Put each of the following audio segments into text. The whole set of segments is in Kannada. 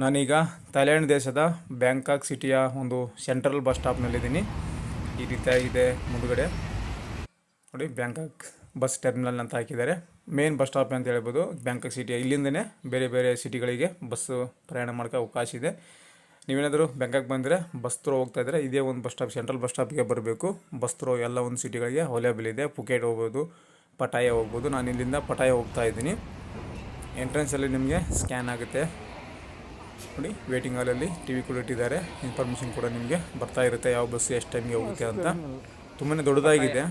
ನಾನೀಗ ಥೈಲ್ಯಾಂಡ್ ದೇಶದ ಬ್ಯಾಂಕಾಕ್ ಸಿಟಿಯ ಒಂದು ಸೆಂಟ್ರಲ್ ಬಸ್ ಸ್ಟಾಪ್ನಲ್ಲಿದ್ದೀನಿ. ಈ ರೀತಿಯಾಗಿದೆ ಮುಂದುಗಡೆ ನೋಡಿ, ಬ್ಯಾಂಕಾಕ್ ಬಸ್ ಟರ್ಮಿನಲ್ ಅಂತ ಹಾಕಿದ್ದಾರೆ. ಮೇನ್ ಬಸ್ ಸ್ಟಾಪ್ ಅಂತ ಹೇಳ್ಬೋದು ಬ್ಯಾಂಕಾಕ್ ಸಿಟಿಯ. ಇಲ್ಲಿಂದನೇ ಬೇರೆ ಬೇರೆ ಸಿಟಿಗಳಿಗೆ ಬಸ್ಸು ಪ್ರಯಾಣ ಮಾಡೋಕ್ಕೆ ಅವಕಾಶ ಇದೆ. ನೀವೇನಾದರೂ ಬ್ಯಾಂಕಾಕ್ ಬಂದರೆ ಬಸ್ ಥ್ರೂ ಹೋಗ್ತಾ ಇದ್ದರೆ ಇದೇ ಒಂದು ಬಸ್ ಸ್ಟಾಪ್, ಸೆಂಟ್ರಲ್ ಬಸ್ ಸ್ಟಾಪ್ಗೆ ಬರಬೇಕು. ಬಸ್ ಥ್ರೂ ಎಲ್ಲ ಒಂದು ಸಿಟಿಗಳಿಗೆ ಅವೈಲೇಬಲ್ ಇದೆ. ಪುಕೆಟ್ ಹೋಗ್ಬೋದು, ಪಟಾಯ ಹೋಗ್ಬೋದು. ನಾನು ಇಲ್ಲಿಂದ ಪಟಾಯ ಹೋಗ್ತಾ ಇದ್ದೀನಿ. ಎಂಟ್ರೆನ್ಸಲ್ಲಿ ನಿಮಗೆ ಸ್ಕ್ಯಾನ್ ಆಗುತ್ತೆ ನೋಡಿ. ವೇಟಿಂಗ್ ಹಾಲಲ್ಲಿ ಟಿ ವಿ ಕೂಡ ಇಟ್ಟಿದ್ದಾರೆ. ಇನ್ಫಾರ್ಮೇಷನ್ ಕೂಡ ನಿಮಗೆ ಬರ್ತಾ ಇರುತ್ತೆ, ಯಾವ ಬಸ್ಸು ಎಷ್ಟು ಟೈಮ್ಗೆ ಹೋಗುತ್ತೆ ಅಂತ. ತುಂಬಾ ದೊಡ್ಡದಾಗಿದೆ,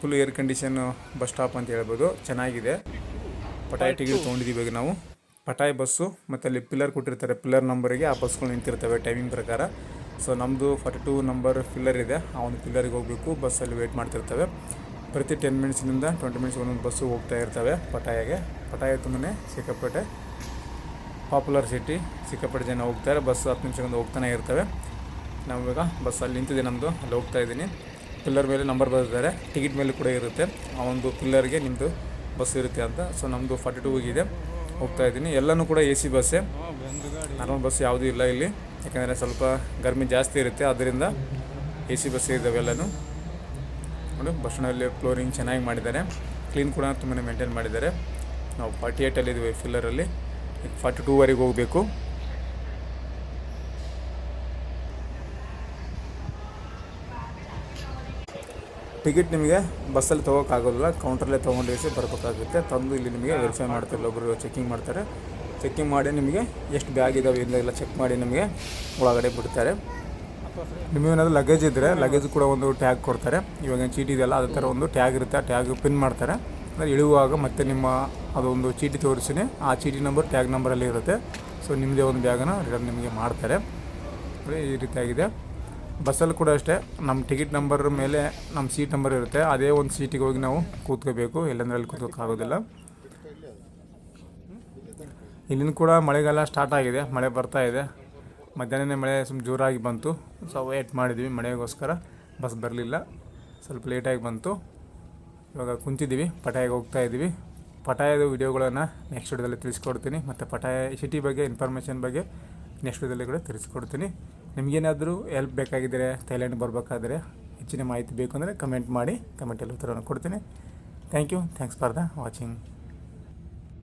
full air condition bus stop ಅಂತ ಹೇಳ್ಬೋದು. ಚೆನ್ನಾಗಿದೆ. ಪಟಾಯ ಟಿಕೆಟ್ ತೊಗೊಂಡಿದ್ದೀವಿ ನಾವು. ಪಟಾಯ ಬಸ್ಸು ಮತ್ತು ಅಲ್ಲಿ ಪಿಲ್ಲರ್ ಕೊಟ್ಟಿರ್ತಾರೆ, ಪಿಲ್ಲರ್ ನಂಬರಿಗೆ ಆ ಬಸ್ಗಳು ನಿಂತಿರ್ತವೆ ಟೈಮಿಂಗ್ ಪ್ರಕಾರ. ಸೊ ನಮ್ಮದು 42 ನಂಬರ್ ಪಿಲ್ಲರ್ ಇದೆ, ಆ ಒಂದು ಪಿಲ್ಲರಿಗೆ ಹೋಗಬೇಕು. ಬಸ್ಸಲ್ಲಿ ವೇಟ್ ಮಾಡ್ತಿರ್ತವೆ. ಪ್ರತಿ 10 ಮಿನಿಟ್ಸಿನಿಂದ 20 ಮಿನಿಟ್ಸ್ ಒಂದೊಂದು ಬಸ್ಸು ಹೋಗ್ತಾ ಇರ್ತವೆ ಪಟಾಯಗೆ. ಪಟಾಯ ತುಂಬನೇ ಸಿಕ್ಕಾಪಟ್ಟೆ ಪಾಪ್ಯುಲರ್ ಸಿಟಿ, ಸಿಕ್ಕಾಪಟ್ಟೆ ಜನ ಹೋಗ್ತಾರೆ. ಬಸ್ 10 ನಿಮಿಷದಿಂದ ಹೋಗ್ತಾನೆ ಇರ್ತವೆ. ನಾವೀಗ ಬಸ್ಸಲ್ಲಿ ನಿಂತಿದೆ, ನಮ್ಮದು ಅಲ್ಲಿ ಹೋಗ್ತಾ ಇದ್ದೀನಿ. ಪಿಲ್ಲರ್ ಮೇಲೆ ನಂಬರ್ ಬರೆದಿದ್ದಾರೆ, ಟಿಕೆಟ್ ಮೇಲೆ ಕೂಡ ಇರುತ್ತೆ ಆ ಒಂದು ಪಿಲ್ಲರ್ಗೆ ನಿಮ್ಮದು ಬಸ್ ಇರುತ್ತೆ ಅಂತ. ಸೊ ನಮ್ಮದು 42 ಇದೆ, ಹೋಗ್ತಾ ಇದ್ದೀನಿ. ಎಲ್ಲನೂ ಕೂಡ AC ಬಸ್ಸೇ, ನಾರ್ಮಲ್ ಬಸ್ ಯಾವುದೂ ಇಲ್ಲ ಇಲ್ಲಿ. ಯಾಕೆಂದರೆ ಸ್ವಲ್ಪ ಗರ್ಮಿ ಜಾಸ್ತಿ ಇರುತ್ತೆ, ಆದ್ದರಿಂದ AC ಬಸ್ ಇದ್ದಾವೆ ಎಲ್ಲನೂ ನೋಡಿ. ಬಸ್ ಸ್ಟ್ಯಾಂಡಲ್ಲಿ ಫ್ಲೋರಿಂಗ್ ಚೆನ್ನಾಗಿ ಮಾಡಿದ್ದಾರೆ, ಕ್ಲೀನ್ ಕೂಡ ತುಂಬಾ ಮೇಂಟೈನ್ ಮಾಡಿದ್ದಾರೆ. ನಾವು 48 ಇದ್ದೀವಿ ಫಿಲ್ಲರಲ್ಲಿ, 42ವರೆಗೆ ಹೋಗಬೇಕು. ಟಿಕೆಟ್ ನಿಮಗೆ ಬಸ್ಸಲ್ಲಿ ತೊಗೋಕ್ಕಾಗೋದಿಲ್ಲ, ಕೌಂಟ್ರಲ್ಲೇ ತೊಗೊಂಡು ಬರಬೇಕಾಗುತ್ತೆ. ತಂದು ಇಲ್ಲಿ ನಿಮಗೆ ವೆರಿಫೈ ಮಾಡ್ತಾರೆ, ಒಬ್ಬರು ಚೆಕಿಂಗ್ ಮಾಡ್ತಾರೆ. ಚೆಕಿಂಗ್ ಮಾಡಿ ನಿಮಗೆ ಎಷ್ಟು ಬ್ಯಾಗ್ ಇದ್ದಾವೆ ಇಲ್ಲ ಚೆಕ್ ಮಾಡಿ ನಿಮಗೆ ಒಳಗಡೆ ಬಿಡ್ತಾರೆ. ನಿಮಗೇನಾದರೂ ಲಗೇಜ್ ಇದ್ದರೆ ಲಗೇಜ್ ಕೂಡ ಒಂದು ಟ್ಯಾಗ್ ಕೊಡ್ತಾರೆ. ಇವಾಗ ಚೀಟಿ ಇದೆಯಲ್ಲ, ಅದೇ ಥರ ಒಂದು ಟ್ಯಾಗ್ ಇರುತ್ತೆ, ಆ ಟ್ಯಾಗ್ ಪಿನ್ ಮಾಡ್ತಾರೆ. ಅಂದರೆ ಇಳುವಾಗ ಮತ್ತೆ ನಿಮ್ಮ ಅದೊಂದು ಚೀಟಿ ತೋರಿಸಿನೇ ಆ ಚೀಟಿ ನಂಬರ್ ಟ್ಯಾಗ್ ನಂಬರಲ್ಲಿ ಇರುತ್ತೆ. ಸೊ ನಿಮ್ಮದೇ ಒಂದು ಬ್ಯಾಗನ್ನು ರಿಟರ್ನ್ ನಿಮಗೆ ಮಾಡ್ತಾರೆ. ಈ ರೀತಿಯಾಗಿದೆ. ಬಸ್ಸಲ್ಲಿ ಕೂಡ ಅಷ್ಟೇ, ನಮ್ಮ ಟಿಕೆಟ್ ನಂಬರ್ ಮೇಲೆ ನಮ್ಮ ಸೀಟ್ ನಂಬರ್ ಇರುತ್ತೆ. ಅದೇ ಒಂದು ಸೀಟಿಗೆ ಹೋಗಿ ನಾವು ಕೂತ್ಕೋಬೇಕು, ಇಲ್ಲಾಂದರೆ ಅಲ್ಲಿ ಕೂತ್ಕೋಕ್ಕಾಗೋದಿಲ್ಲ. ಇಲ್ಲಿನ ಕೂಡ ಮಳೆಗಾಲ ಸ್ಟಾರ್ಟ್ ಆಗಿದೆ, ಮಳೆ ಬರ್ತಾ ಇದೆ. ಮಧ್ಯಾಹ್ನನೇ ಮಳೆ ಸ್ವಲ್ಪ ಜೋರಾಗಿ ಬಂತು. ಸೊ ವೇಟ್ ಮಾಡಿದ್ವಿ ಮಳೆಗೋಸ್ಕರ, ಬಸ್ ಬರಲಿಲ್ಲ, ಸ್ವಲ್ಪ ಲೇಟಾಗಿ ಬಂತು. ಇವಾಗ ಕುಂತಿದ್ದೀವಿ, ಪಟಾಯಿಗೆ ಹೋಗ್ತಾ ಇದ್ದೀವಿ. ಪಟಾಯದ ವಿಡಿಯೋಗಳನ್ನು ನೆಕ್ಸ್ಟ್ ವಿಡಿಯೋದಲ್ಲಿ ತಿಳಿಸ್ಕೊಡ್ತೀನಿ. ಮತ್ತು ಪಟಾಯ ಸಿಟಿ ಬಗ್ಗೆ ಇನ್ಫಾರ್ಮೇಷನ್ ಬಗ್ಗೆ ನೆಕ್ಸ್ಟ್ ವಿಡಿಯೋದಲ್ಲಿ ಕೂಡ ತಿಳಿಸ್ಕೊಡ್ತೀನಿ. ನಿಮಗೇನಾದರೂ ಹೆಲ್ಪ್ ಬೇಕಾಗಿದ್ದರೆ, ಥೈಲ್ಯಾಂಡ್ ಬರಬೇಕಾದ್ರೆ ಹೆಚ್ಚಿನ ಮಾಹಿತಿ ಬೇಕು ಅಂದರೆ ಕಮೆಂಟ್ ಮಾಡಿ, ಕಮೆಂಟಲ್ಲಿ ಉತ್ತರವನ್ನು ಕೊಡ್ತೀನಿ. Thank you, thanks for the watching.